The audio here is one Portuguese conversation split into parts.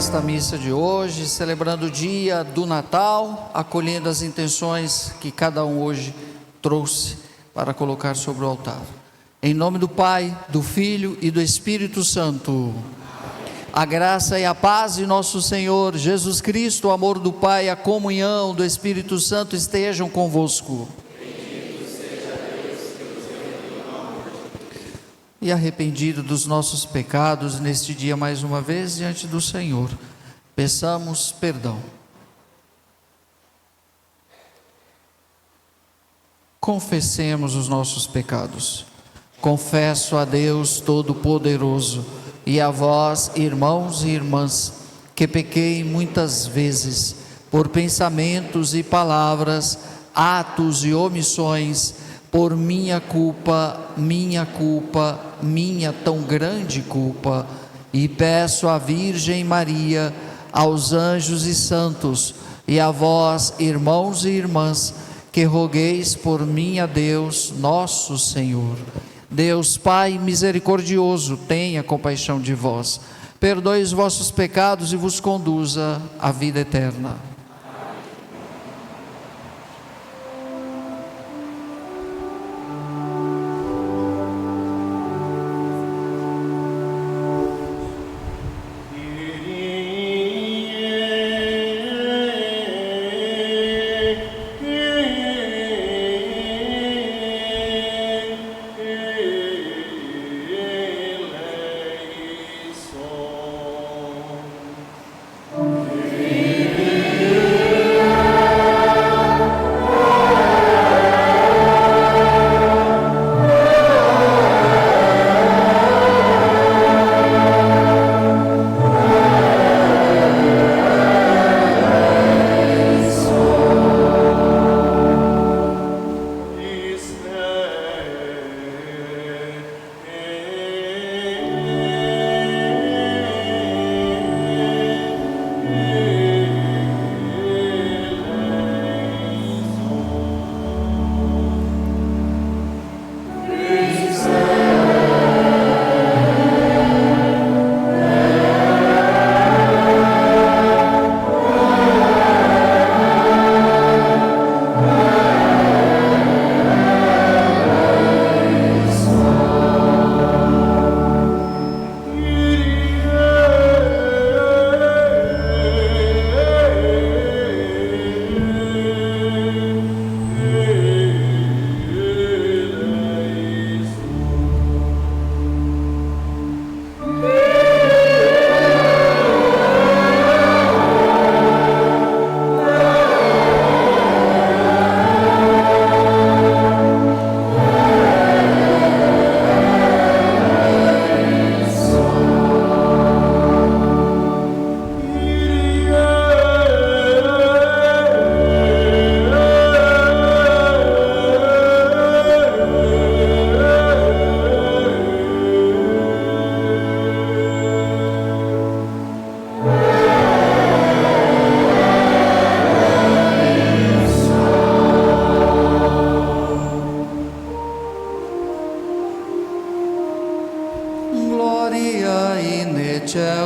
nesta missa de hoje, celebrando o dia do Natal, acolhendo as intenções que cada um hoje trouxe para colocar sobre o altar. Em nome do Pai, do Filho e do Espírito Santo. A graça e a paz de nosso Senhor Jesus Cristo, o amor do Pai, a comunhão do Espírito Santo estejam convosco. E arrependido dos nossos pecados, neste dia mais uma vez diante do Senhor, peçamos perdão. Confessemos os nossos pecados. Confesso a Deus Todo-Poderoso e a vós, irmãos e irmãs, que pequei muitas vezes, por pensamentos e palavras, atos e omissões, por minha culpa, minha tão grande culpa, e peço à Virgem Maria, aos anjos e santos, e a vós, irmãos e irmãs, que rogueis por mim a Deus, nosso Senhor. Deus Pai misericordioso, tenha compaixão de vós, perdoe os vossos pecados e vos conduza à vida eterna.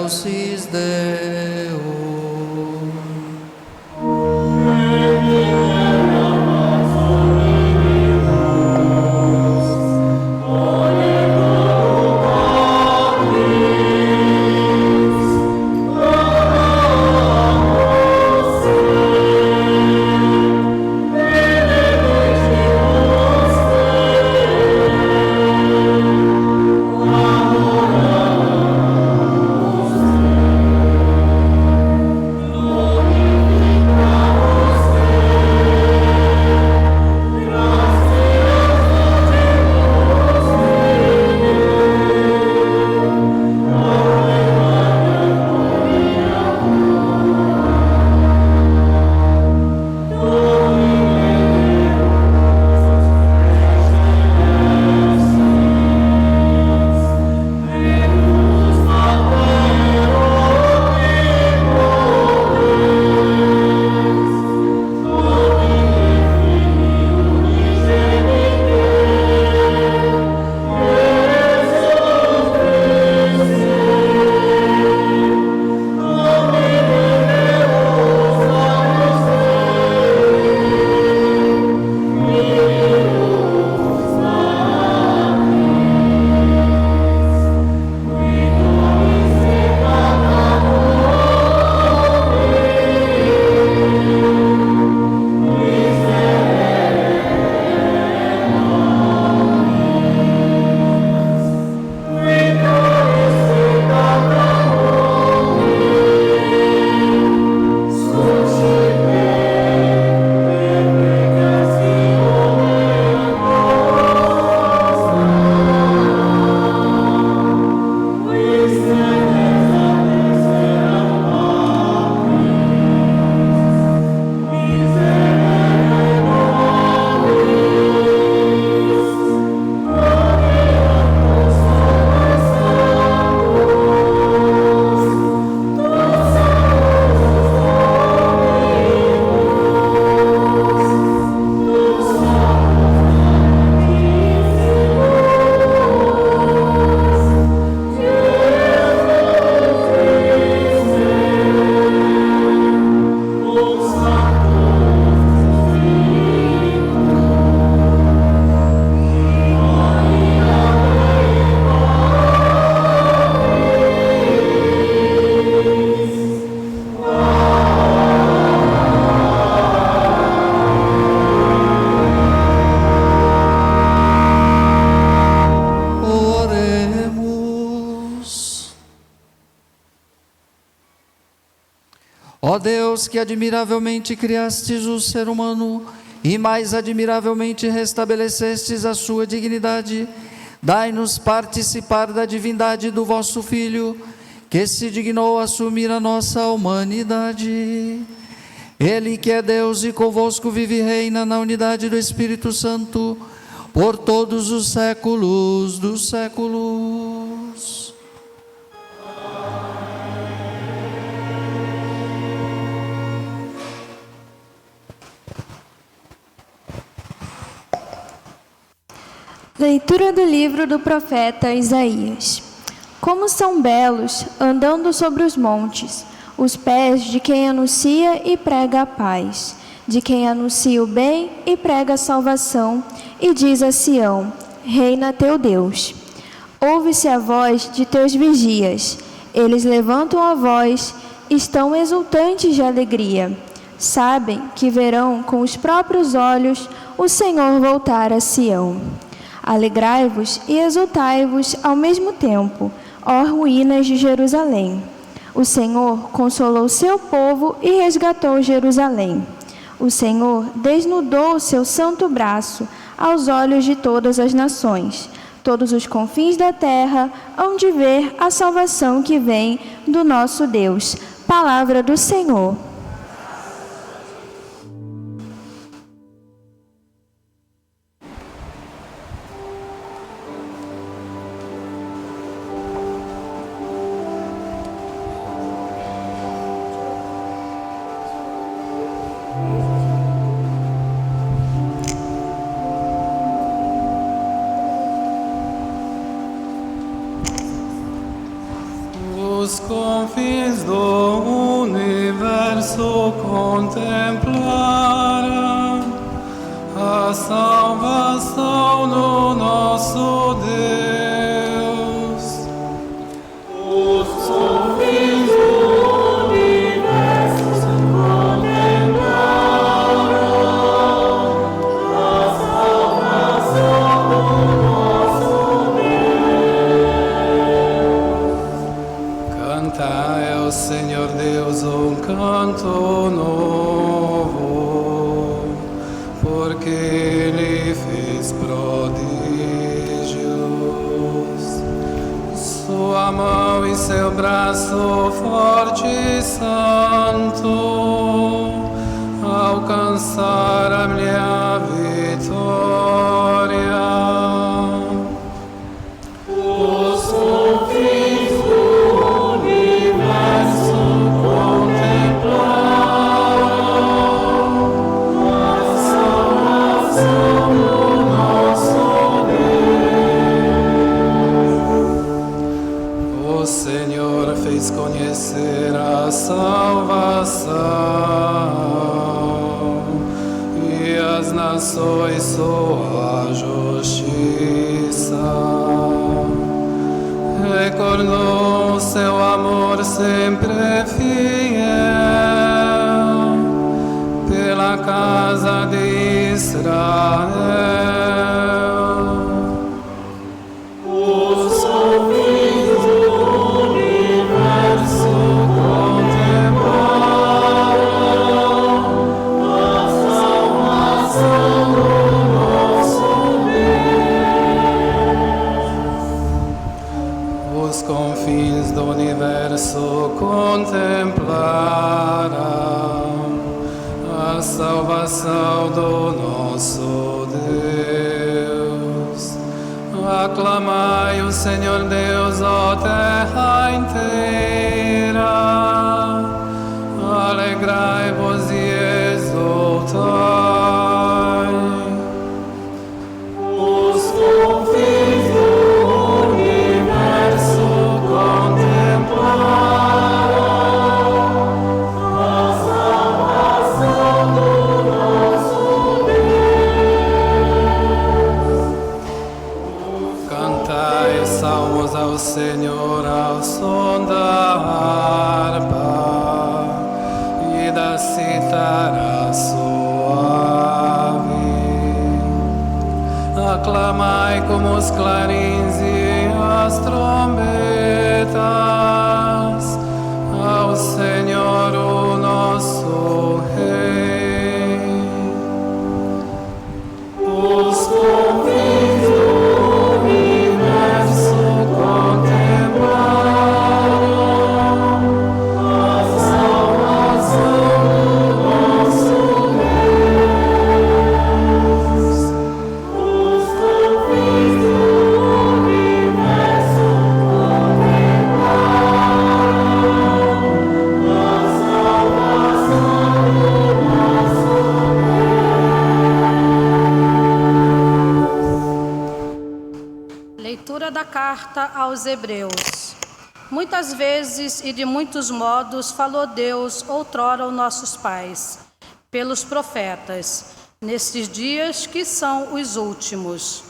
Excelsis Deo. Ó Deus, que admiravelmente criastes o ser humano e mais admiravelmente restabelecestes a sua dignidade, dai-nos participar da divindade do vosso Filho, que se dignou assumir a nossa humanidade. Ele que é Deus e convosco vive e reina na unidade do Espírito Santo, por todos os séculos dos séculos. Leitura do livro do profeta Isaías. Como são belos, andando sobre os montes, os pés de quem anuncia e prega a paz, de quem anuncia o bem e prega a salvação, e diz a Sião: reina teu Deus. Ouve-se a voz de teus vigias, eles levantam a voz, estão exultantes de alegria. Sabem que verão com os próprios olhos o Senhor voltar a Sião. Alegrai-vos e exultai-vos ao mesmo tempo, ó ruínas de Jerusalém. O Senhor consolou seu povo e resgatou Jerusalém. O Senhor desnudou o seu santo braço aos olhos de todas as nações. Todos os confins da terra hão de ver a salvação que vem do nosso Deus. Palavra do Senhor. Os confins do universo contemplaram a salvação do nosso Deus. Os confins do universo contemplaram a salvação do nosso Deus. Cantai ao Senhor Deus um canto novo, porque Ele fez prodígios. Sua mão e seu braço forte e santo alcançaram-lhe a vitória. Os confins do universo contemplaram a salvação do nosso Deus. O Senhor fez conhecer a salvação e as nações sua justiça. Recordou seu amor sempre fiel pela casa de Israel. Os confins do universo contemplaram a salvação do nosso Deus. Os confins do universo contemplaram a salvação do nosso Deus. Aclamai o Senhor Deus, ó terra inteira. Alegrai-vos e exultai. Os confins do universo contemplaram a salvação do nosso Deus. Cantai salmos ao Senhor ao som da harpa e da cítara suave. Aclamai como os clarins e as trombetas ao Senhor o nosso carta aos Hebreus. Muitas vezes e de muitos modos falou Deus outrora aos nossos pais, pelos profetas, nestes dias que são os últimos.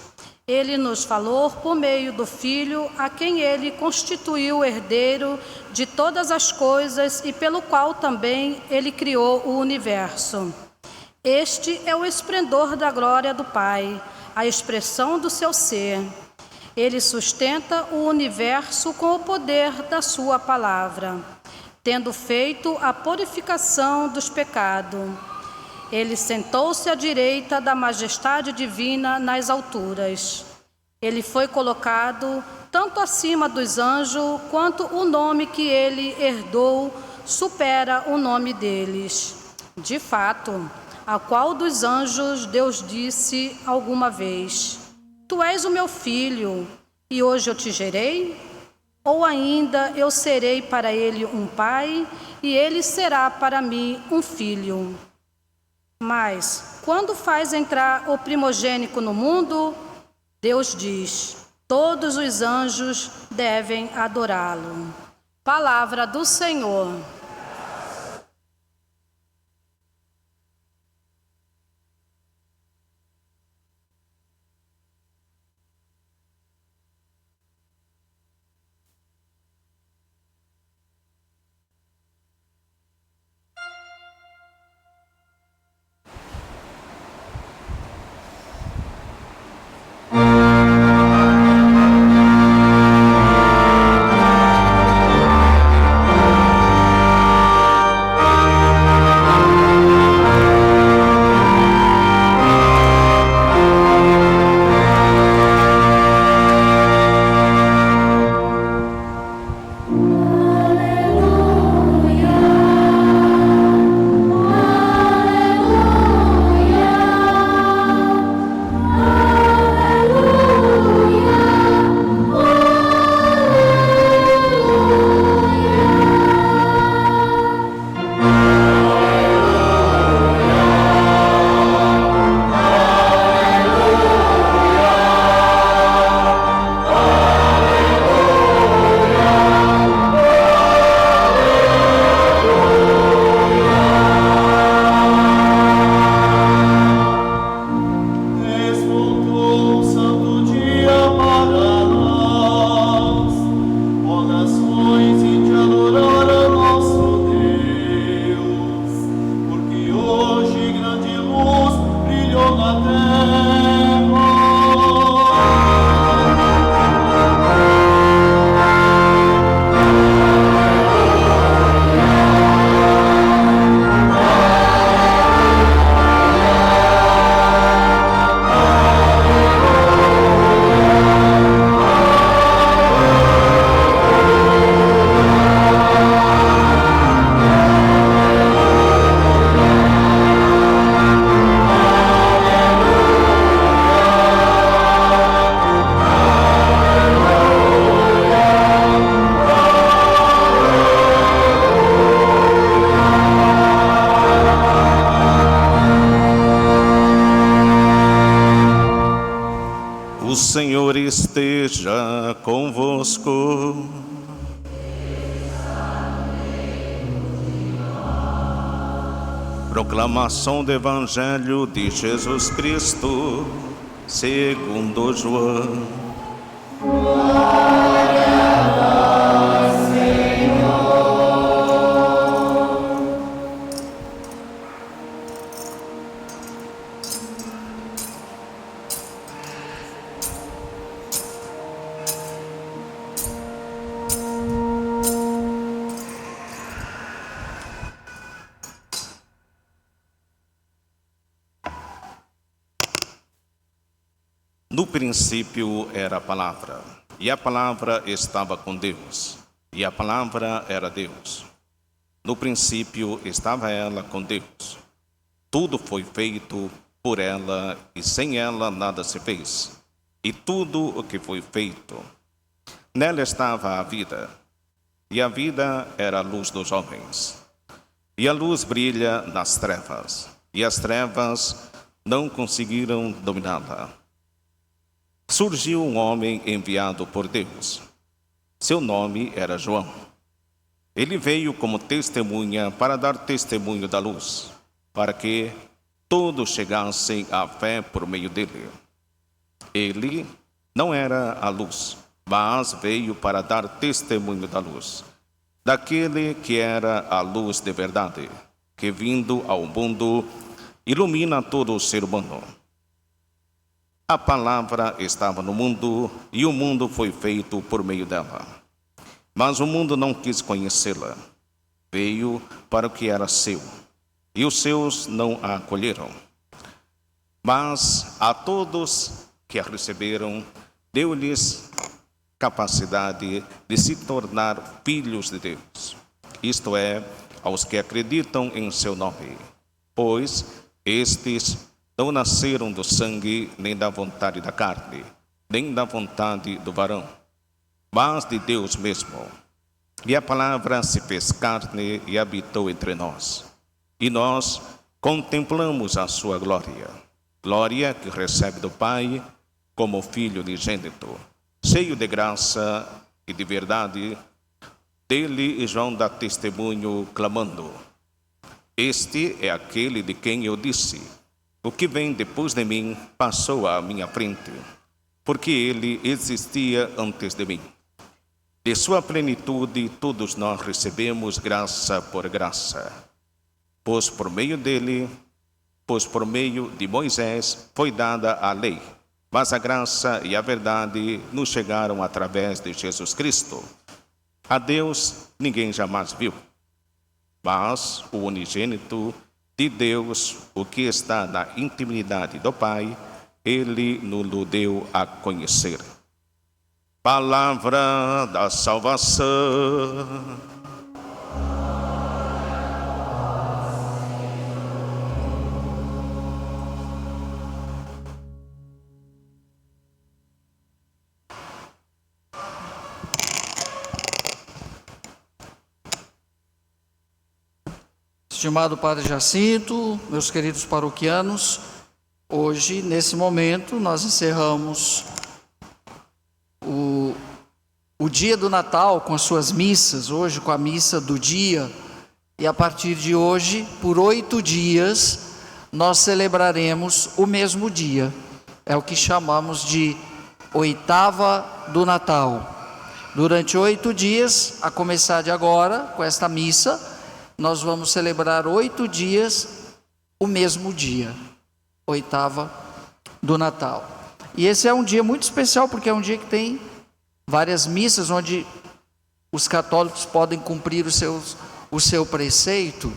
Ele nos falou por meio do Filho, a quem ele constituiu herdeiro de todas as coisas e pelo qual também ele criou o universo. Este é o esplendor da glória do Pai, a expressão do seu ser. Ele sustenta o universo com o poder da sua palavra, tendo feito a purificação dos pecados. Ele sentou-se à direita da majestade divina nas alturas. Ele foi colocado tanto acima dos anjos, quanto o nome que ele herdou supera o nome deles. De fato, a qual dos anjos Deus disse alguma vez: Tu és o meu filho, e hoje eu te gerei? Ou ainda eu serei para ele um pai, e ele será para mim um filho. Mas, quando faz entrar o primogênito no mundo, Deus diz: todos os anjos devem adorá-lo. Palavra do Senhor. O Senhor esteja convosco. Proclamação do Evangelho de Jesus Cristo, segundo João. No princípio era a palavra, e a palavra estava com Deus, e a palavra era Deus. No princípio estava ela com Deus. Tudo foi feito por ela, e sem ela nada se fez. E tudo o que foi feito, nela estava a vida, e a vida era a luz dos homens. E a luz brilha nas trevas, e as trevas não conseguiram dominá-la. surgiu um homem enviado por Deus. Seu nome era João. Ele veio como testemunha para dar testemunho da luz, para que todos chegassem à fé por meio dele. Ele não era a luz, mas veio para dar testemunho da luz, daquele que era a luz de verdade, que vindo ao mundo ilumina todo o ser humano. A palavra estava no mundo e o mundo foi feito por meio dela. Mas o mundo não quis conhecê-la. Veio para o que era seu, e os seus não a acolheram. Mas a todos que a receberam, deu-lhes capacidade de se tornar filhos de Deus. Isto é, aos que acreditam em seu nome. Pois estes não nasceram do sangue, nem da vontade da carne, nem da vontade do varão, mas de Deus mesmo. E a palavra se fez carne e habitou entre nós. E nós contemplamos a sua glória, glória que recebe do Pai como Filho unigênito, cheio de graça e de verdade. Dele João dá testemunho, clamando: Este é aquele de quem eu disse: o que vem depois de mim passou à minha frente, porque ele existia antes de mim. De sua plenitude todos nós recebemos graça por graça. Pois por meio de Moisés foi dada a lei, mas a graça e a verdade nos chegaram através de Jesus Cristo. A Deus ninguém jamais viu, mas o unigênito de Deus, o que está na intimidade do Pai, ele nos deu a conhecer. Palavra da salvação. Estimado Padre Jacinto, meus queridos paroquianos, hoje, nesse momento, nós encerramos o dia do Natal com as suas missas, hoje com a missa do dia, e a partir de hoje, por 8 dias, nós celebraremos o mesmo dia. É o que chamamos de oitava do Natal. Durante 8 dias, a começar de agora, com esta missa, nós vamos celebrar 8 dias o mesmo dia, oitava do Natal. E esse é um dia muito especial, porque é um dia que tem várias missas, onde os católicos podem cumprir o seu preceito.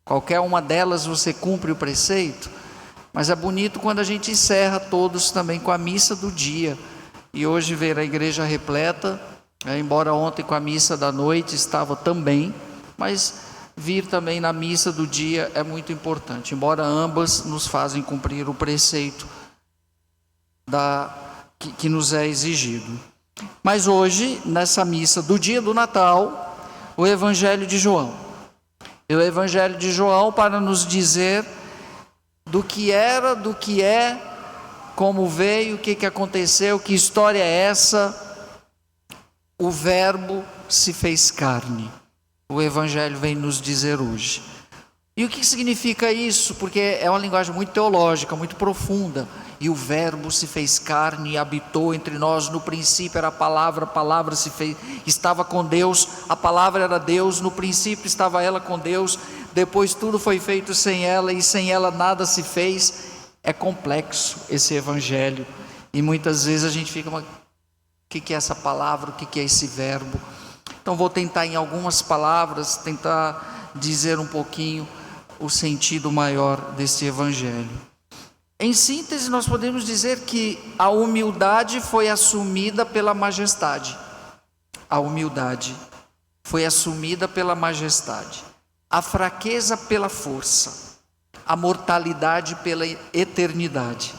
Qualquer uma delas você cumpre o preceito, mas é bonito quando a gente encerra todos também com a missa do dia. E hoje ver a igreja repleta, embora ontem com a missa da noite estava também, mas vir também na missa do dia é muito importante, embora ambas nos fazem cumprir o preceito que nos é exigido. Mas hoje, nessa missa do dia do Natal, o Evangelho de João. E o Evangelho de João para nos dizer do que era, do que é, como veio, o que aconteceu, que história é essa. O Verbo se fez carne. O Evangelho vem nos dizer hoje. E o que significa isso? Porque é uma linguagem muito teológica, muito profunda. E o Verbo se fez carne e habitou entre nós. No princípio era a palavra se fez, estava com Deus, a palavra era Deus, no princípio estava ela com Deus, depois tudo foi feito sem ela, e sem ela nada se fez. É complexo esse Evangelho, e muitas vezes a gente fica, mas o que é essa palavra, o que é esse Verbo? Então vou tentar em algumas palavras, tentar dizer um pouquinho o sentido maior desse Evangelho. Em síntese, nós podemos dizer que a humildade foi assumida pela majestade. A humildade foi assumida pela majestade. A fraqueza pela força. A mortalidade pela eternidade.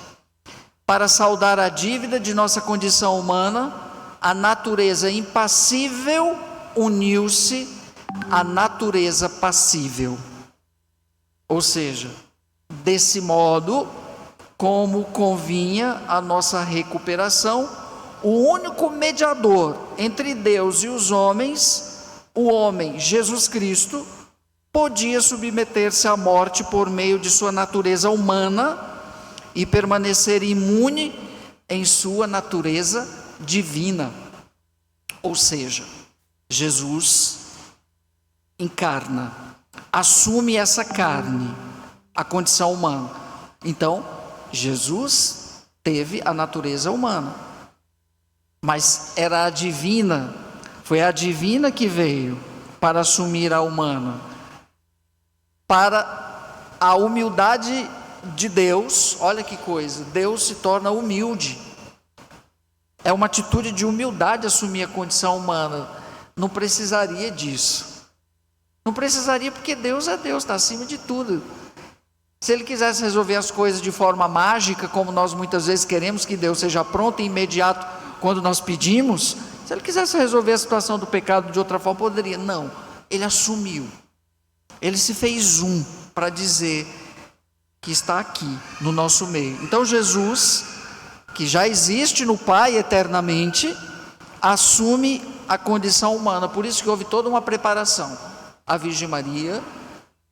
Para saldar a dívida de nossa condição humana, a natureza impassível uniu-se à natureza passível. Ou seja, desse modo, como convinha a nossa recuperação, o único mediador entre Deus e os homens, o homem Jesus Cristo, podia submeter-se à morte por meio de sua natureza humana e permanecer imune em sua natureza divina. Ou seja, Jesus encarna, assume essa carne, a condição humana. Então, Jesus teve a natureza humana, mas era a divina, foi a divina que veio para assumir a humana, para a humildade de Deus. Olha que coisa, Deus se torna humilde, é uma atitude de humildade assumir a condição humana. Não precisaria disso, não precisaria, porque Deus é Deus, está acima de tudo. Se Ele quisesse resolver as coisas de forma mágica, como nós muitas vezes queremos que Deus seja pronto e imediato quando nós pedimos, se Ele quisesse resolver a situação do pecado de outra forma, poderia. Não, Ele assumiu, Ele se fez para dizer que está aqui no nosso meio. Então Jesus, que já existe no Pai eternamente, assume a condição humana. Por isso que houve toda uma preparação. A Virgem Maria,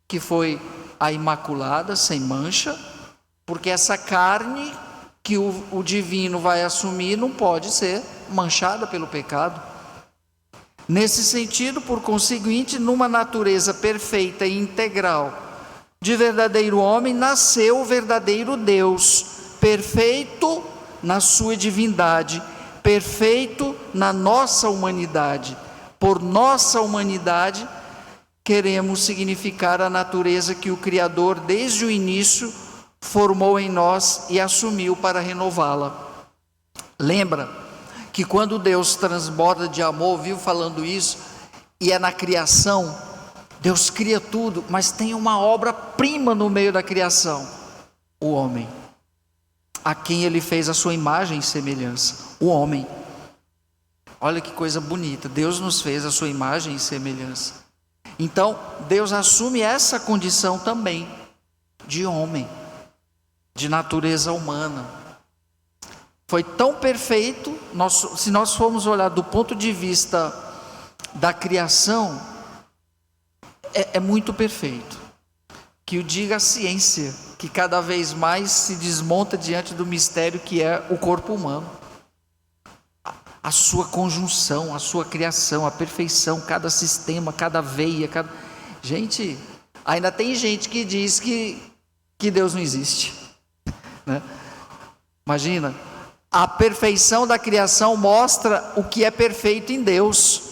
que foi a Imaculada, sem mancha, porque essa carne que o divino vai assumir não pode ser manchada pelo pecado. Nesse sentido, por conseguinte, numa natureza perfeita e integral de verdadeiro homem, nasceu o verdadeiro Deus, perfeito na sua divindade, perfeito na nossa humanidade. Por nossa humanidade, queremos significar a natureza que o Criador, desde o início, formou em nós e assumiu para renová-la. Lembra que quando Deus transborda de amor, viu falando isso, e é na criação, Deus cria tudo, mas tem uma obra-prima no meio da criação, o homem, a quem Ele fez a sua imagem e semelhança, o homem. Olha que coisa bonita, Deus nos fez a sua imagem e semelhança. Então, Deus assume essa condição também, de homem, de natureza humana. Foi tão perfeito, se nós formos olhar do ponto de vista da criação, é muito perfeito. Que o diga a ciência, que cada vez mais se desmonta diante do mistério que é o corpo humano. A sua conjunção, a sua criação, a perfeição, cada sistema, cada veia, Gente, ainda tem gente que diz que Deus não existe, né? Imagina, a perfeição da criação mostra o que é perfeito em Deus.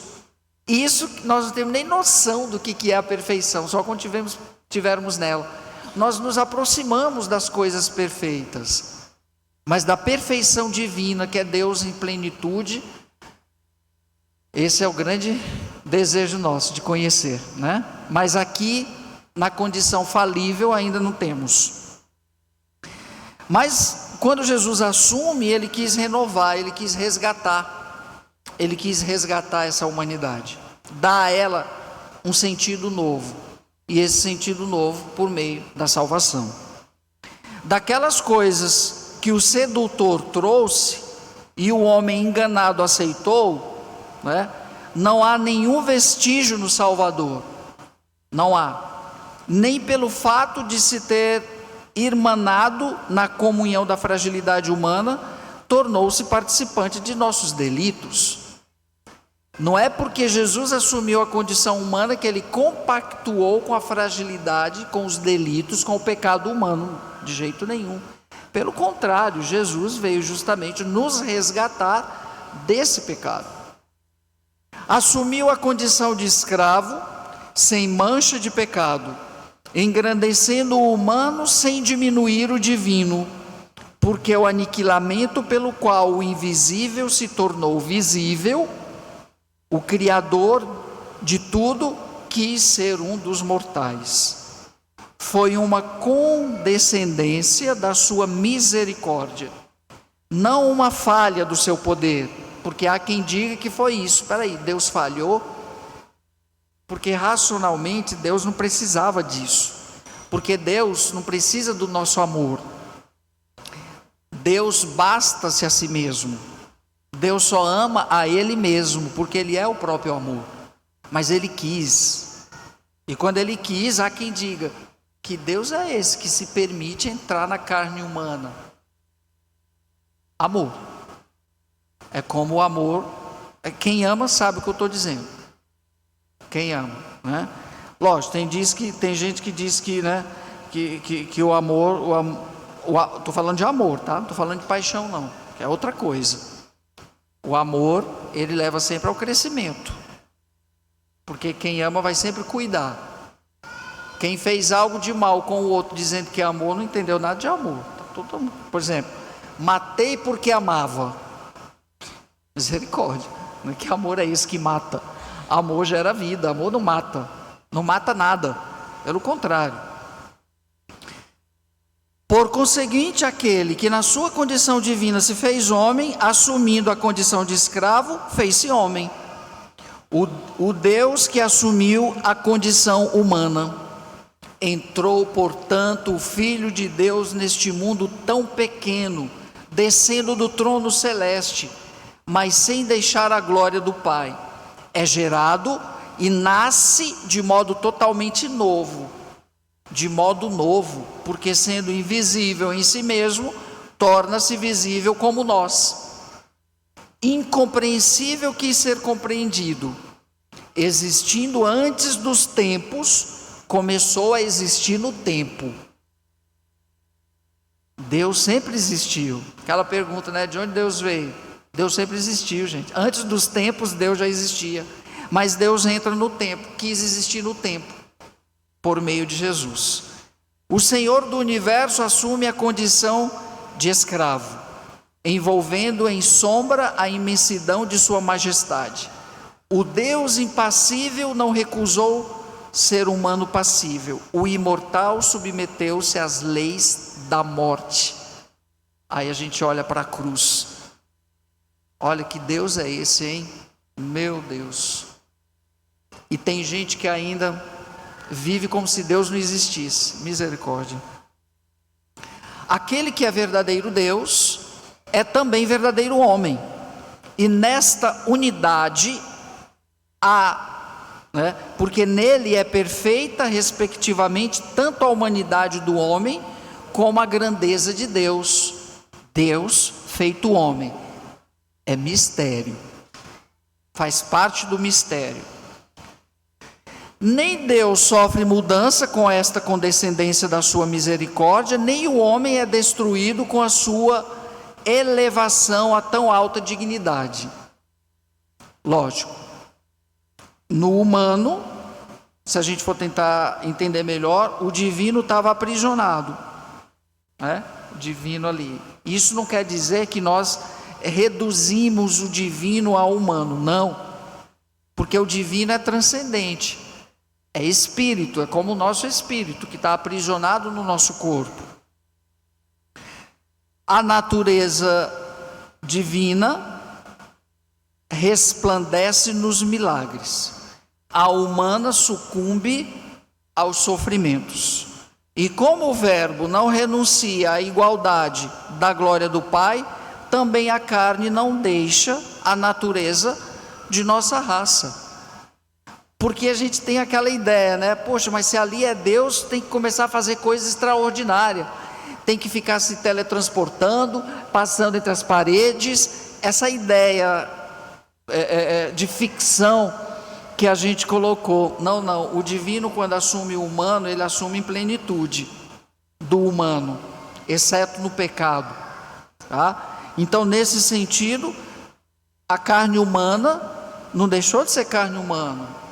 Isso nós não temos nem noção do que é a perfeição, só quando tivermos nela. Nós nos aproximamos das coisas perfeitas. Mas da perfeição divina, que é Deus em plenitude, esse é o grande desejo nosso de conhecer, né? Mas aqui, na condição falível, ainda não temos. Mas quando Jesus assume, Ele quis renovar, Ele quis resgatar essa humanidade, dar a ela um sentido novo, e esse sentido novo por meio da salvação. Daquelas coisas que o sedutor trouxe e o homem enganado aceitou, né? Não há nenhum vestígio no Salvador, não há, nem pelo fato de se ter irmanado na comunhão da fragilidade humana, tornou-se participante de nossos delitos. Não é porque Jesus assumiu a condição humana que Ele compactuou com a fragilidade, com os delitos, com o pecado humano, de jeito nenhum. Pelo contrário, Jesus veio justamente nos resgatar desse pecado. Assumiu a condição de escravo, sem mancha de pecado, engrandecendo o humano sem diminuir o divino, porque o aniquilamento pelo qual o invisível se tornou visível, o Criador de tudo quis ser um dos mortais. Foi uma condescendência da sua misericórdia, não uma falha do seu poder, porque há quem diga que foi isso. Espera aí, Deus falhou? Porque racionalmente Deus não precisava disso, porque Deus não precisa do nosso amor. Deus basta-se a si mesmo. Deus só ama a Ele mesmo, porque Ele é o próprio amor. Mas Ele quis. E quando Ele quis, há quem diga: que Deus é esse que se permite entrar na carne humana? Amor. É como o amor. Quem ama sabe o que eu estou dizendo. Quem ama, né? Lógico, tem gente que diz que, né, que o amor, estou falando de amor, tá? Não estou falando de paixão não, que é outra coisa. O amor, ele leva sempre ao crescimento, porque quem ama vai sempre cuidar. Quem fez algo de mal com o outro dizendo que é amor, não entendeu nada de amor. Por exemplo, matei porque amava. Misericórdia, não é que amor é esse que mata. Amor gera vida, amor não mata. Não mata nada, pelo contrário. Por conseguinte, aquele que na sua condição divina se fez homem, assumindo a condição de escravo, fez-se homem. O Deus que assumiu a condição humana. Entrou, portanto, o Filho de Deus neste mundo tão pequeno, descendo do trono celeste, mas sem deixar a glória do Pai. É gerado e nasce de modo totalmente novo. De modo novo, porque sendo invisível em si mesmo, torna-se visível como nós. Incompreensível quis ser compreendido. Existindo antes dos tempos, começou a existir no tempo. Deus sempre existiu. Aquela pergunta, né? De onde Deus veio? Deus sempre existiu, gente. Antes dos tempos, Deus já existia. Mas Deus entra no tempo, quis existir no tempo, por meio de Jesus. O Senhor do universo assume a condição de escravo, envolvendo em sombra a imensidão de sua majestade. O Deus impassível não recusou ser humano passível. O imortal submeteu-se às leis da morte. Aí a gente olha para a cruz. Olha que Deus é esse, hein? Meu Deus. E tem gente que ainda vive como se Deus não existisse. Misericórdia. Aquele que é verdadeiro Deus é também verdadeiro homem. E nesta unidade porque nele é perfeita, respectivamente, tanto a humanidade do homem como a grandeza de Deus. Deus feito homem. É mistério. Faz parte do mistério. Nem Deus sofre mudança com esta condescendência da sua misericórdia, nem o homem é destruído com a sua elevação a tão alta dignidade. Lógico, no humano, se a gente for tentar entender melhor, o divino estava aprisionado, né? O divino ali. Isso não quer dizer que nós reduzimos o divino ao humano, não, porque o divino é transcendente. É espírito, é como o nosso espírito, que está aprisionado no nosso corpo. A natureza divina resplandece nos milagres. A humana sucumbe aos sofrimentos. E como o Verbo não renuncia à igualdade da glória do Pai, também a carne não deixa a natureza de nossa raça. Porque a gente tem aquela ideia, né? Poxa, mas se ali é Deus, tem que começar a fazer coisas extraordinárias. Tem que ficar se teletransportando, passando entre as paredes. Essa ideia de ficção que a gente colocou. Não. O divino, quando assume o humano, ele assume em plenitude do humano, exceto no pecado. Tá? Então, nesse sentido, a carne humana não deixou de ser carne humana.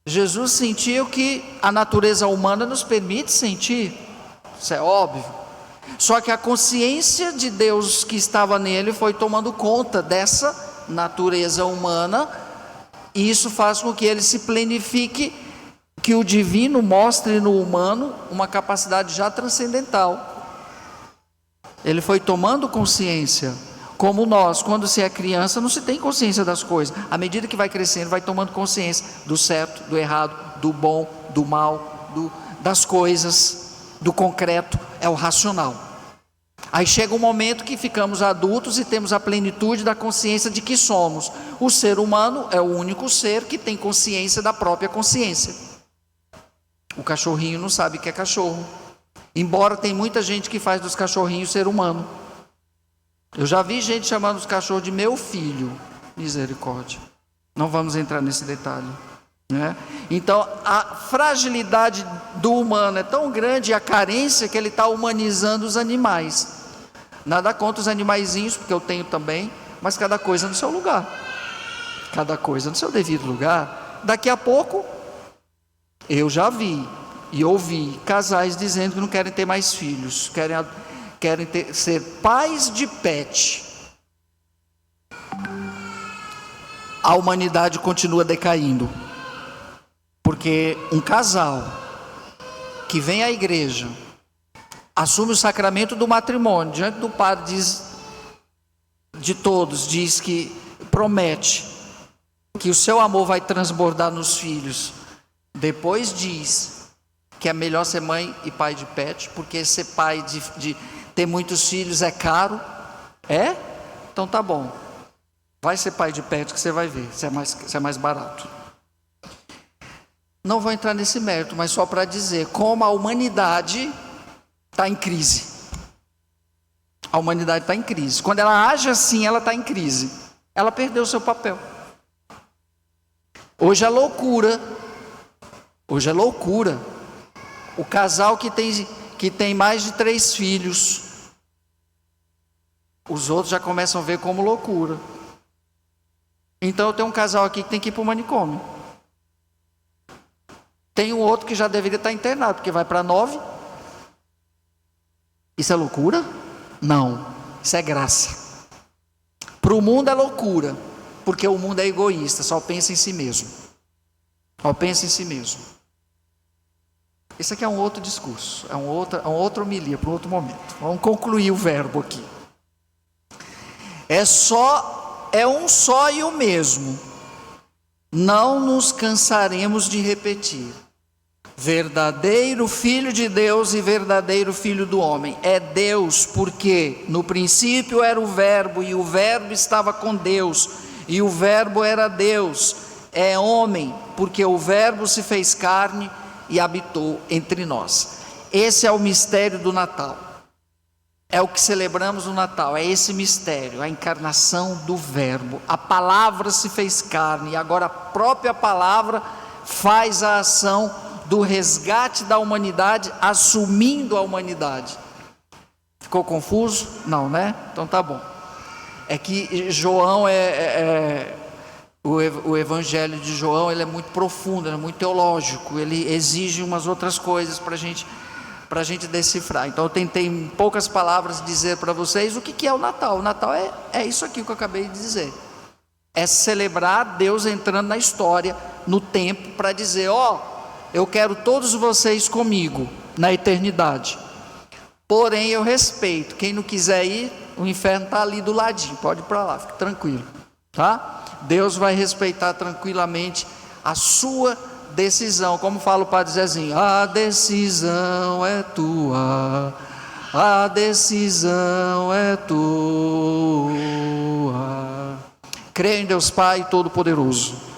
Jesus sentiu que a natureza humana nos permite sentir, isso é óbvio. Só que a consciência de Deus que estava nele foi tomando conta dessa natureza humana, e isso faz com que ele se plenifique, que o divino mostre no humano uma capacidade já transcendental. Ele foi tomando consciência. Como nós, quando se é criança, não se tem consciência das coisas. À medida que vai crescendo, vai tomando consciência do certo, do errado, do bom, do mal, das coisas, do concreto. É o racional. Aí chega um momento que ficamos adultos e temos a plenitude da consciência de que somos. O ser humano é o único ser que tem consciência da própria consciência. O cachorrinho não sabe que é cachorro, embora tem muita gente que faz dos cachorrinhos ser humano. Eu já vi gente chamando os cachorros de meu filho. Misericórdia. Não vamos entrar nesse detalhe, né? Então a fragilidade do humano é tão grande, a carência, que ele está humanizando os animais. Nada contra os animaizinhos, porque eu tenho também, mas cada coisa no seu lugar, cada coisa no seu devido lugar. Daqui a pouco, eu já vi e ouvi casais dizendo que não querem ter mais filhos, querem ser pais de pet. A humanidade continua decaindo, porque um casal que vem à igreja, assume o sacramento do matrimônio, diante do padre de todos, diz que promete que o seu amor vai transbordar nos filhos, depois diz que é melhor ser mãe e pai de pet, porque ser pai de ter muitos filhos é caro. Então tá bom, vai ser pai de pet que você vai ver se é mais barato. Não vou entrar nesse mérito, mas só para dizer como a humanidade está em crise. A humanidade está em crise. Quando ela age assim, ela está em crise. Ela perdeu o seu papel. Hoje é loucura. Hoje é loucura. O casal que tem mais de 3 filhos, os outros já começam a ver como loucura. Então eu tenho um casal aqui que tem que ir para o manicômio. Tem um outro que já deveria estar internado, porque vai para 9. Isso é loucura? Não, isso é graça. Para o mundo é loucura, porque o mundo é egoísta, só pensa em si mesmo. Só pensa em si mesmo. Isso aqui é um outro discurso, é uma outra homilia, para um outro momento. Vamos concluir o verbo aqui. É um só e o mesmo. Não nos cansaremos de repetir. Verdadeiro Filho de Deus e verdadeiro Filho do homem. É Deus, porque no princípio era o Verbo, e o Verbo estava com Deus, e o Verbo era Deus. É homem, porque o Verbo se fez carne e habitou entre nós. Esse é o mistério do Natal. É o que celebramos no Natal, é esse mistério, a encarnação do Verbo. A palavra se fez carne, e agora a própria palavra faz a ação do resgate da humanidade, assumindo a humanidade. Ficou confuso? Não, né? Então tá bom. É que João o evangelho de João, ele é muito profundo, ele é muito teológico, ele exige umas outras coisas para a gente decifrar. Então eu tentei em poucas palavras dizer para vocês o que é o Natal. O Natal é isso aqui que eu acabei de dizer. É celebrar Deus entrando na história, no tempo, para dizer, eu quero todos vocês comigo na eternidade. Porém eu respeito, quem não quiser ir, o inferno está ali do ladinho, pode ir para lá, fique tranquilo, tá? Deus vai respeitar tranquilamente a sua decisão, como fala o Padre Zezinho, a decisão é tua, a decisão é tua. Creio em Deus Pai Todo-Poderoso,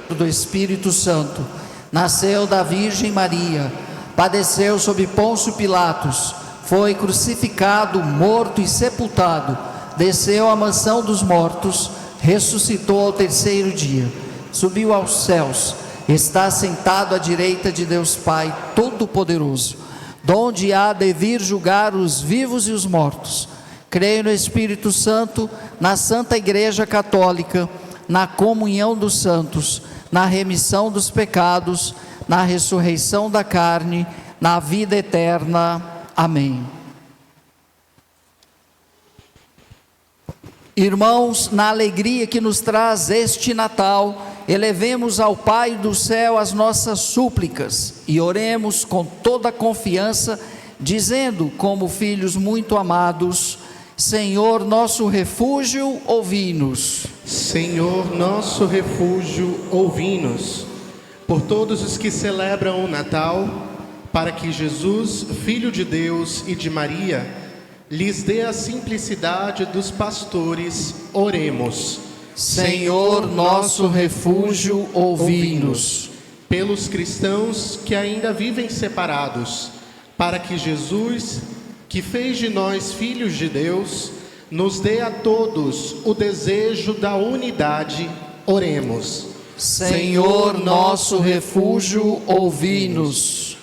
do Espírito Santo, nasceu da Virgem Maria, padeceu sob Pôncio Pilatos, foi crucificado, morto e sepultado, desceu à mansão dos mortos, ressuscitou ao 3º dia, subiu aos céus, está sentado à direita de Deus Pai Todo-Poderoso, donde há de vir julgar os vivos e os mortos. Creio no Espírito Santo, na Santa Igreja Católica, na comunhão dos santos, na remissão dos pecados, na ressurreição da carne, na vida eterna. Amém. Irmãos, na alegria que nos traz este Natal, elevemos ao Pai do céu as nossas súplicas e oremos com toda a confiança, dizendo como filhos muito amados: Senhor nosso refúgio, ouvi-nos. Senhor, nosso refúgio, ouvi-nos. Por todos os que celebram o Natal, para que Jesus, Filho de Deus e de Maria, lhes dê a simplicidade dos pastores, oremos. Senhor, nosso refúgio, ouvi-nos. Pelos cristãos que ainda vivem separados, para que Jesus, que fez de nós filhos de Deus, nos dê a todos o desejo da unidade, oremos. Senhor, nosso refúgio, ouvi-nos.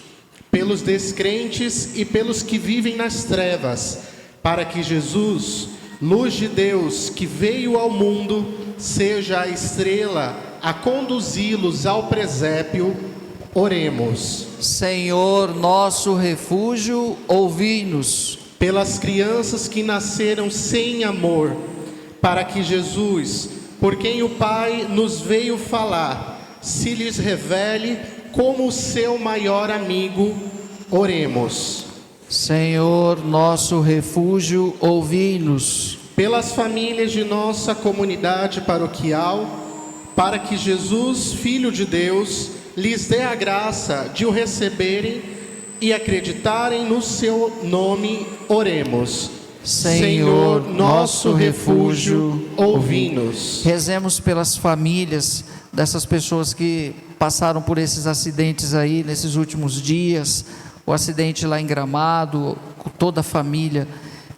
Pelos descrentes e pelos que vivem nas trevas, para que Jesus, luz de Deus que veio ao mundo, seja a estrela a conduzi-los ao presépio, oremos. Senhor, nosso refúgio, ouvi-nos. Pelas crianças que nasceram sem amor, para que Jesus, por quem o Pai nos veio falar, se lhes revele como o seu maior amigo, oremos. Senhor, nosso refúgio, ouvi-nos. Pelas famílias de nossa comunidade paroquial, para que Jesus, Filho de Deus, lhes dê a graça de o receberem e acreditarem no seu nome, oremos. Senhor, nosso refúgio, ouvi-nos. Rezemos pelas famílias dessas pessoas que passaram por esses acidentes aí nesses últimos dias, o acidente lá em Gramado, com toda a família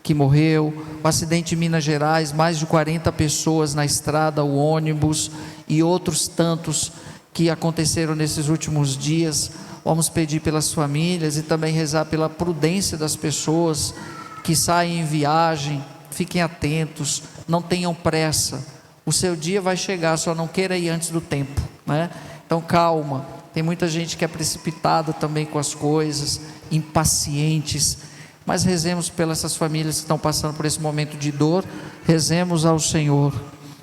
que morreu, o acidente em Minas Gerais, mais de 40 pessoas na estrada, o ônibus e outros tantos que aconteceram nesses últimos dias. Vamos pedir pelas famílias e também rezar pela prudência das pessoas que saem em viagem. Fiquem atentos, não tenham pressa. O seu dia vai chegar, só não queira ir antes do tempo, né? Então calma, tem muita gente que é precipitada também com as coisas, impacientes. Mas rezemos pelas essas famílias que estão passando por esse momento de dor. Rezemos ao Senhor.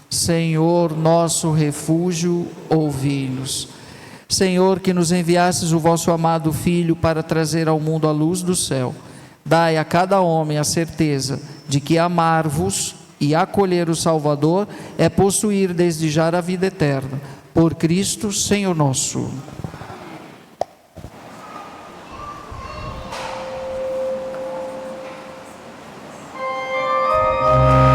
Senhor, nosso refúgio, ouvi-nos. Senhor, que nos enviastes o vosso amado Filho para trazer ao mundo a luz do céu, dai a cada homem a certeza de que amar-vos e acolher o Salvador é possuir desde já a vida eterna. Por Cristo, Senhor nosso. Salve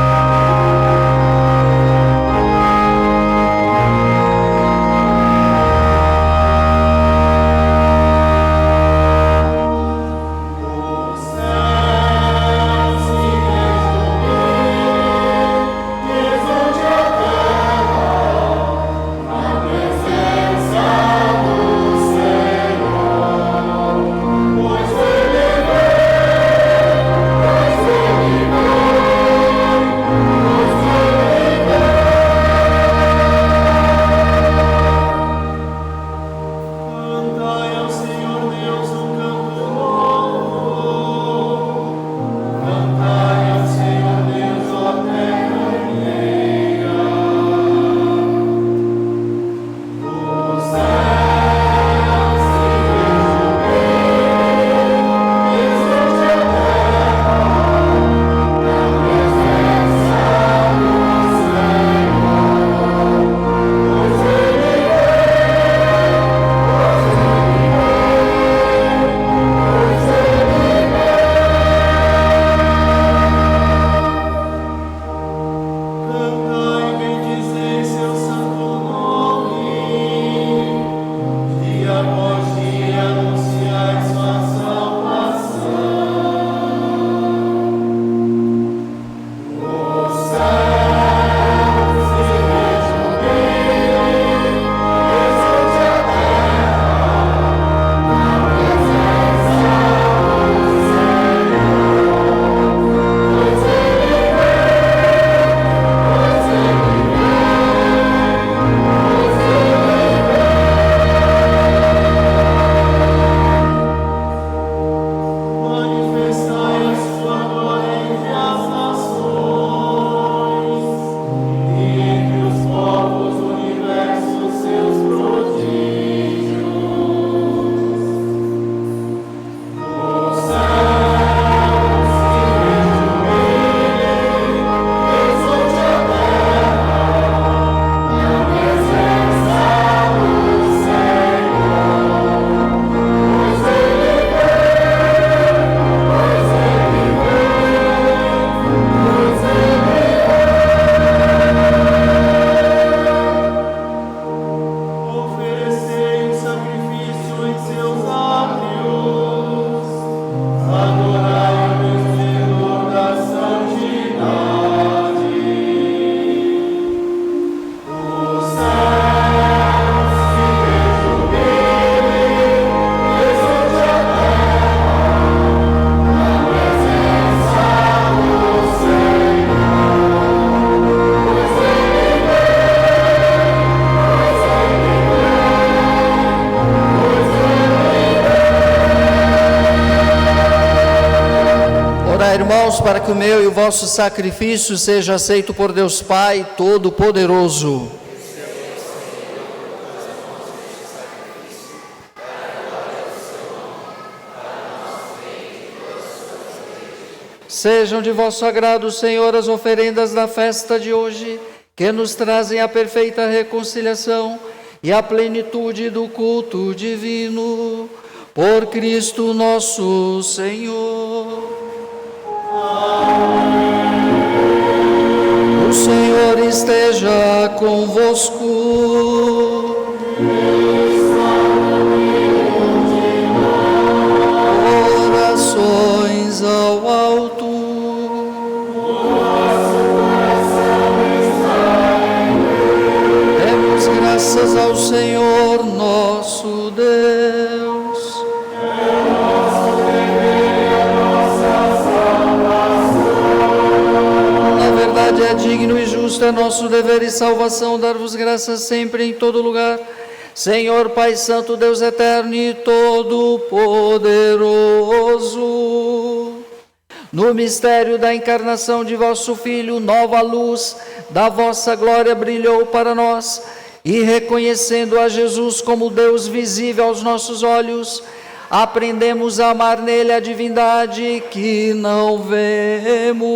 irmãos, para que o meu e o vosso sacrifício seja aceito por Deus Pai Todo-Poderoso. Sejam de vosso agrado, Senhor, as oferendas da festa de hoje, que nos trazem a perfeita reconciliação e a plenitude do culto divino. Por Cristo nosso Senhor. O Senhor esteja convosco. Orações ao alto. Demos graças ao Senhor nosso Deus. Na verdade é digno e justo, é nosso dever e salvação dar-vos graças sempre em todo lugar, Senhor Pai Santo, Deus eterno e todo-poderoso. No mistério da encarnação de vosso Filho, nova luz da vossa glória brilhou para nós, e reconhecendo a Jesus como Deus visível aos nossos olhos, aprendemos a amar nele a divindade que não vemos.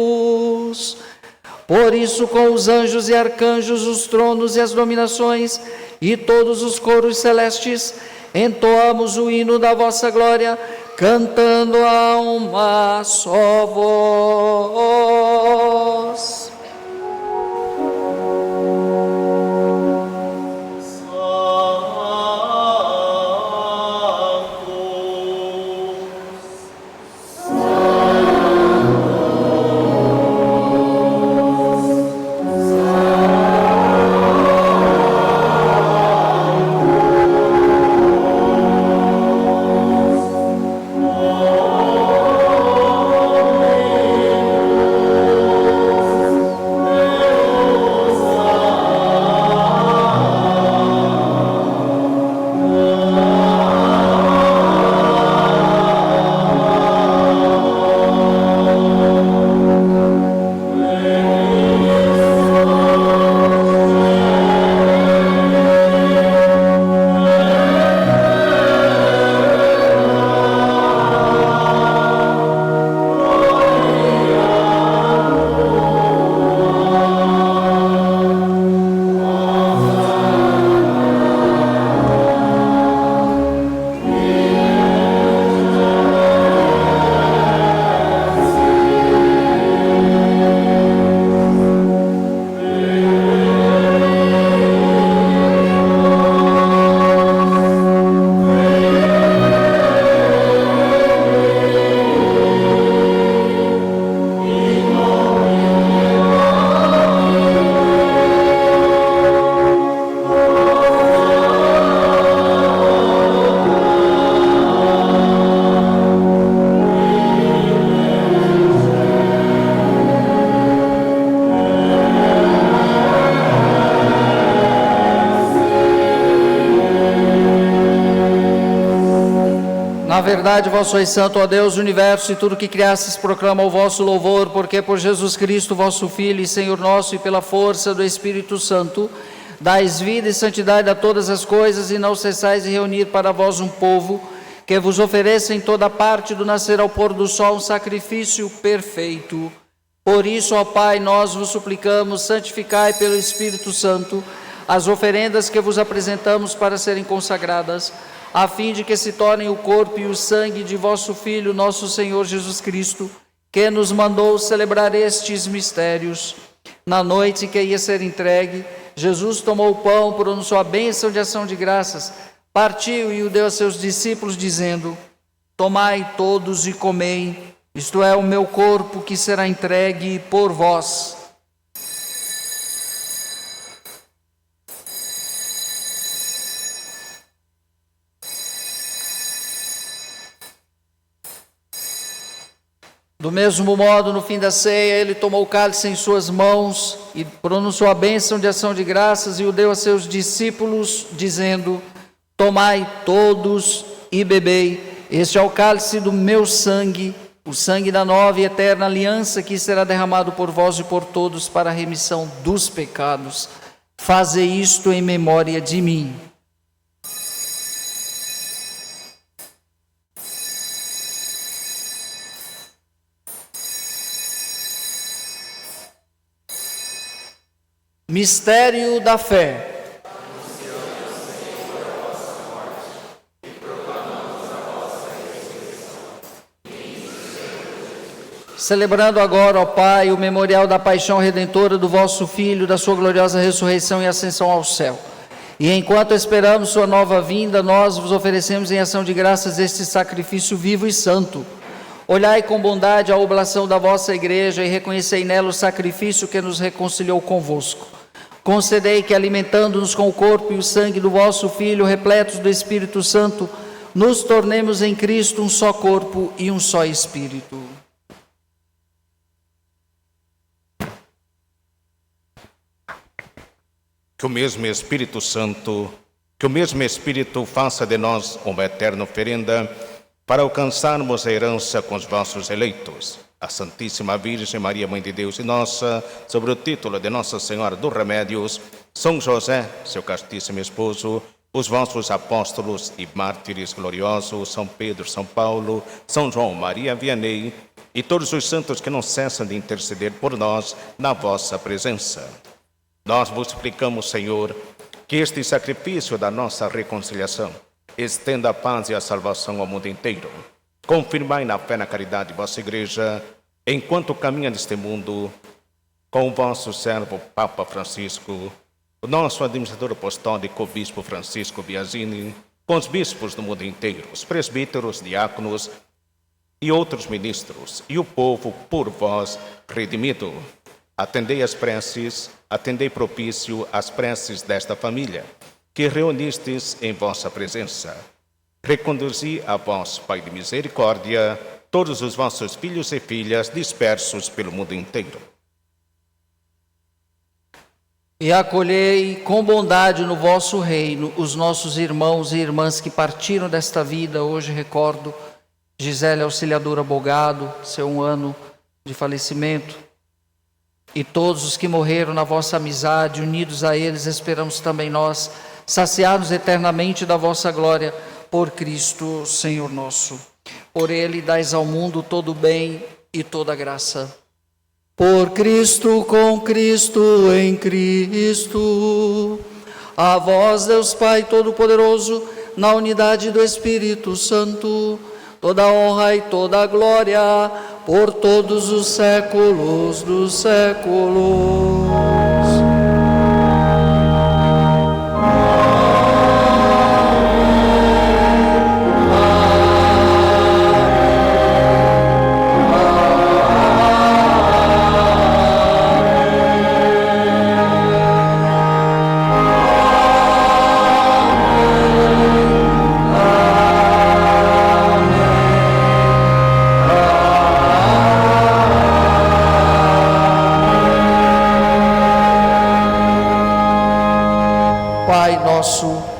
Por isso, com os anjos e arcanjos, os tronos e as dominações, e todos os coros celestes, entoamos o hino da vossa glória, cantando a uma só voz. Na verdade, vós sois santo, ó Deus do universo, e tudo que criastes proclama o vosso louvor, porque por Jesus Cristo, vosso Filho e Senhor nosso, e pela força do Espírito Santo, dais vida e santidade a todas as coisas, e não cessais de reunir para vós um povo, que vos ofereça em toda parte, do nascer ao pôr do sol, um sacrifício perfeito. Por isso, ó Pai, nós vos suplicamos, santificai pelo Espírito Santo as oferendas que vos apresentamos para serem consagradas, a fim de que se tornem o corpo e o sangue de vosso Filho, nosso Senhor Jesus Cristo, que nos mandou celebrar estes mistérios. Na noite em que ia ser entregue, Jesus tomou o pão, pronunciou a bênção de ação de graças, partiu e o deu a seus discípulos, dizendo: tomai todos e comei, isto é o meu corpo que será entregue por vós. Do mesmo modo, no fim da ceia, ele tomou o cálice em suas mãos e pronunciou a bênção de ação de graças e o deu a seus discípulos, dizendo: tomai todos e bebei, este é o cálice do meu sangue, o sangue da nova e eterna aliança que será derramado por vós e por todos para a remissão dos pecados. Fazei isto em memória de mim. Mistério da fé. Celebrando agora, ó Pai, o memorial da paixão redentora do vosso Filho, da sua gloriosa ressurreição e ascensão ao céu. E enquanto esperamos sua nova vinda, nós vos oferecemos em ação de graças este sacrifício vivo e santo. Olhai com bondade a oblação da vossa igreja e reconhecei nela o sacrifício que nos reconciliou convosco. Concedei que, alimentando-nos com o corpo e o sangue do vosso Filho, repletos do Espírito Santo, nos tornemos em Cristo um só corpo e um só Espírito. Que o mesmo Espírito Santo, que o mesmo Espírito faça de nós uma eterna oferenda para alcançarmos a herança com os vossos eleitos. A Santíssima Virgem Maria, Mãe de Deus e nossa, sobre o título de Nossa Senhora dos Remédios, São José, seu castíssimo esposo, os vossos apóstolos e mártires gloriosos, São Pedro, São Paulo, São João, Maria Vianney e todos os santos que não cessam de interceder por nós na vossa presença. Nós vos suplicamos, Senhor, que este sacrifício da nossa reconciliação estenda a paz e a salvação ao mundo inteiro. Confirmai na fé e na caridade vossa igreja, enquanto caminha neste mundo, com o vosso servo Papa Francisco, o nosso administrador apostólico, o Bispo Francisco Biasini, com os bispos do mundo inteiro, os presbíteros, diáconos e outros ministros, e o povo por vós redimido. Atendei as preces, atendei propício as preces desta família, que reunistes em vossa presença. Reconduzi a vós, Pai de misericórdia, todos os vossos filhos e filhas dispersos pelo mundo inteiro. E acolhei com bondade no vosso reino os nossos irmãos e irmãs que partiram desta vida. Hoje recordo Gisele Auxiliadora Bogado, seu 1 ano de falecimento. E todos os que morreram na vossa amizade, unidos a eles, esperamos também nós, saciados eternamente da vossa glória, por Cristo, Senhor nosso. Por Ele dais ao mundo todo o bem e toda a graça. Por Cristo, com Cristo, em Cristo. A vós, Deus Pai Todo-Poderoso, na unidade do Espírito Santo, toda a honra e toda a glória, por todos os séculos dos séculos.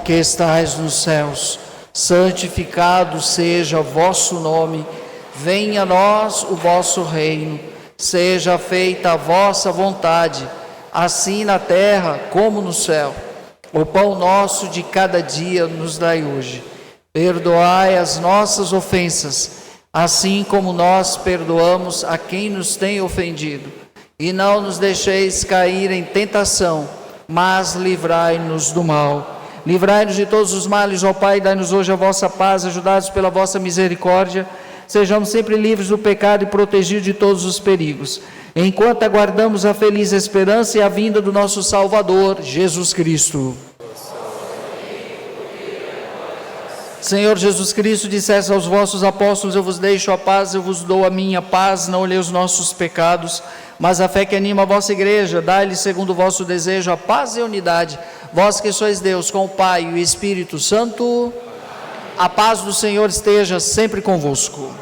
Que estais nos céus, santificado seja o vosso nome, venha a nós o vosso reino, seja feita a vossa vontade, assim na terra como no céu. O pão nosso de cada dia nos dai hoje. Perdoai as nossas ofensas, assim como nós perdoamos a quem nos tem ofendido. E não nos deixeis cair em tentação, mas livrai-nos do mal. Livrai-nos de todos os males, ó Pai, dai-nos hoje a vossa paz, ajudados pela vossa misericórdia, sejamos sempre livres do pecado e protegidos de todos os perigos, enquanto aguardamos a feliz esperança e a vinda do nosso Salvador, Jesus Cristo. Senhor Jesus Cristo, disseste aos vossos apóstolos, eu vos deixo a paz, eu vos dou a minha paz, não olhei os nossos pecados, mas a fé que anima a vossa igreja, dai-lhe segundo o vosso desejo a paz e a unidade. Vós que sois Deus, com o Pai e o Espírito Santo, a paz do Senhor esteja sempre convosco.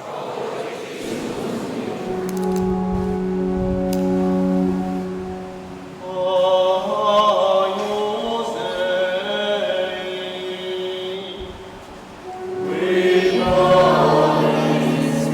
We know his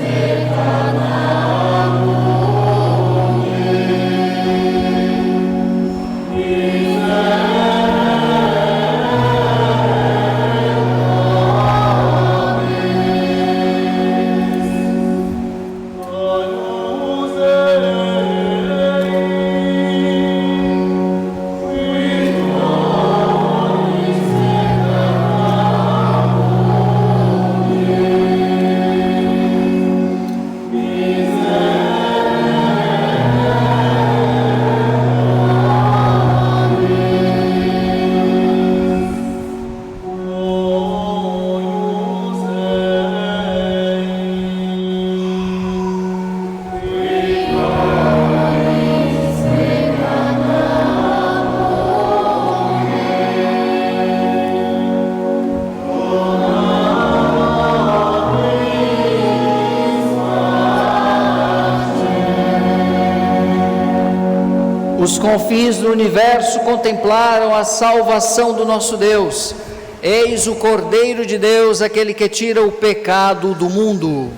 Os confins do universo contemplaram a salvação do nosso Deus. Eis o Cordeiro de Deus, aquele que tira o pecado do mundo.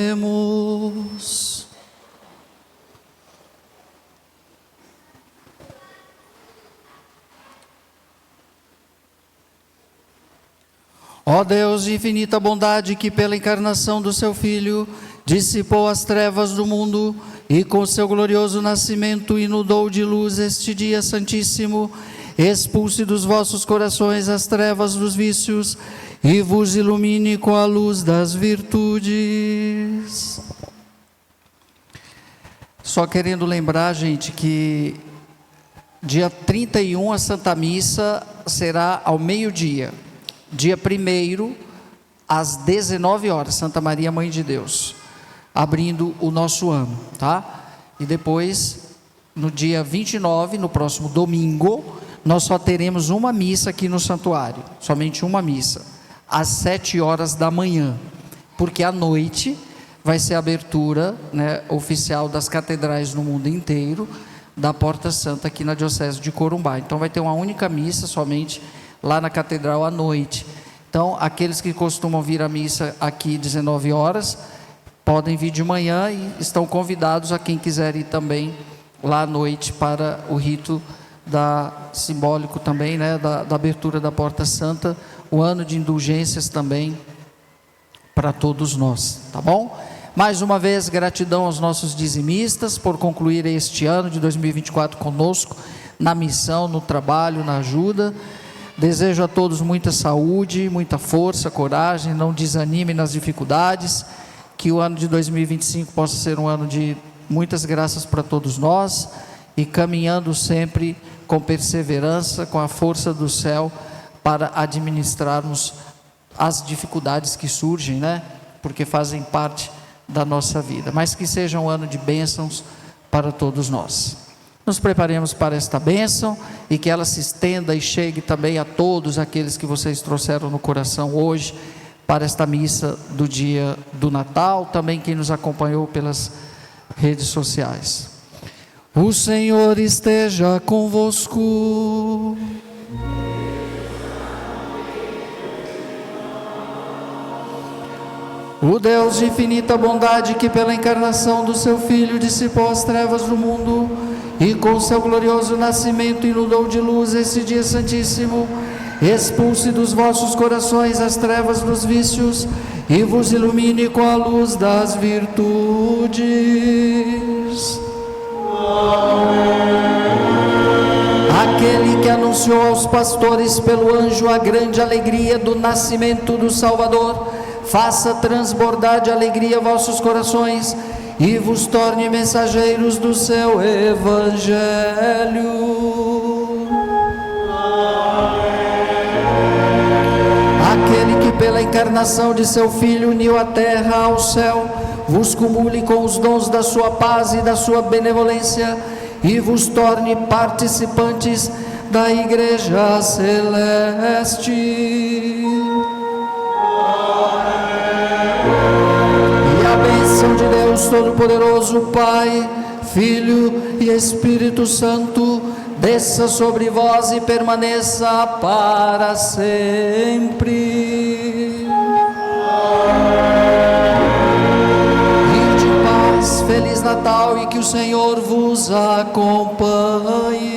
Oremos. Ó Deus de infinita bondade, que pela encarnação do seu Filho dissipou as trevas do mundo e com seu glorioso nascimento inundou de luz este dia santíssimo, expulse dos vossos corações as trevas dos vícios e vos ilumine com a luz das virtudes. Só querendo lembrar, gente, que dia 31 a Santa Missa será ao meio-dia. Dia 1º, às 19 horas, Santa Maria, Mãe de Deus, abrindo o nosso ano, tá? E depois, no dia 29, no próximo domingo, nós só teremos uma missa aqui no santuário, somente uma missa, às 7 horas da manhã, porque à noite vai ser a abertura, né, oficial das catedrais no mundo inteiro, da Porta Santa aqui na Diocese de Corumbá. Então vai ter uma única missa somente lá na catedral à noite. Então, aqueles que costumam vir à missa aqui 19 horas, podem vir de manhã e estão convidados a quem quiser ir também lá à noite para o rito simbólico também, né, da abertura da Porta Santa, o ano de indulgências também para todos nós, tá bom? Mais uma vez, gratidão aos nossos dizimistas por concluir este ano de 2024 conosco, na missão, no trabalho, na ajuda. Desejo a todos muita saúde, muita força, coragem, não desanimem nas dificuldades, que o ano de 2025 possa ser um ano de muitas graças para todos nós, e caminhando sempre com perseverança, com a força do céu, para administrarmos as dificuldades que surgem, né? Porque fazem parte da nossa vida, mas que seja um ano de bênçãos para todos nós. Nos preparemos para esta bênção e que ela se estenda e chegue também a todos aqueles que vocês trouxeram no coração hoje para esta missa do dia do Natal, também quem nos acompanhou pelas redes sociais. O Senhor esteja convosco. O Deus de infinita bondade, que pela encarnação do seu Filho dissipou as trevas do mundo e com seu glorioso nascimento inundou de luz esse dia santíssimo, expulse dos vossos corações as trevas dos vícios e vos ilumine com a luz das virtudes. Aquele que anunciou aos pastores pelo anjo a grande alegria do nascimento do Salvador, faça transbordar de alegria vossos corações e vos torne mensageiros do seu Evangelho. Aquele que pela encarnação de seu Filho uniu a terra ao céu, vos cumule com os dons da sua paz e da sua benevolência e vos torne participantes da Igreja Celeste. Bênção de Deus Todo-Poderoso, Pai, Filho e Espírito Santo, desça sobre vós e permaneça para sempre. E de paz, Feliz Natal e que o Senhor vos acompanhe.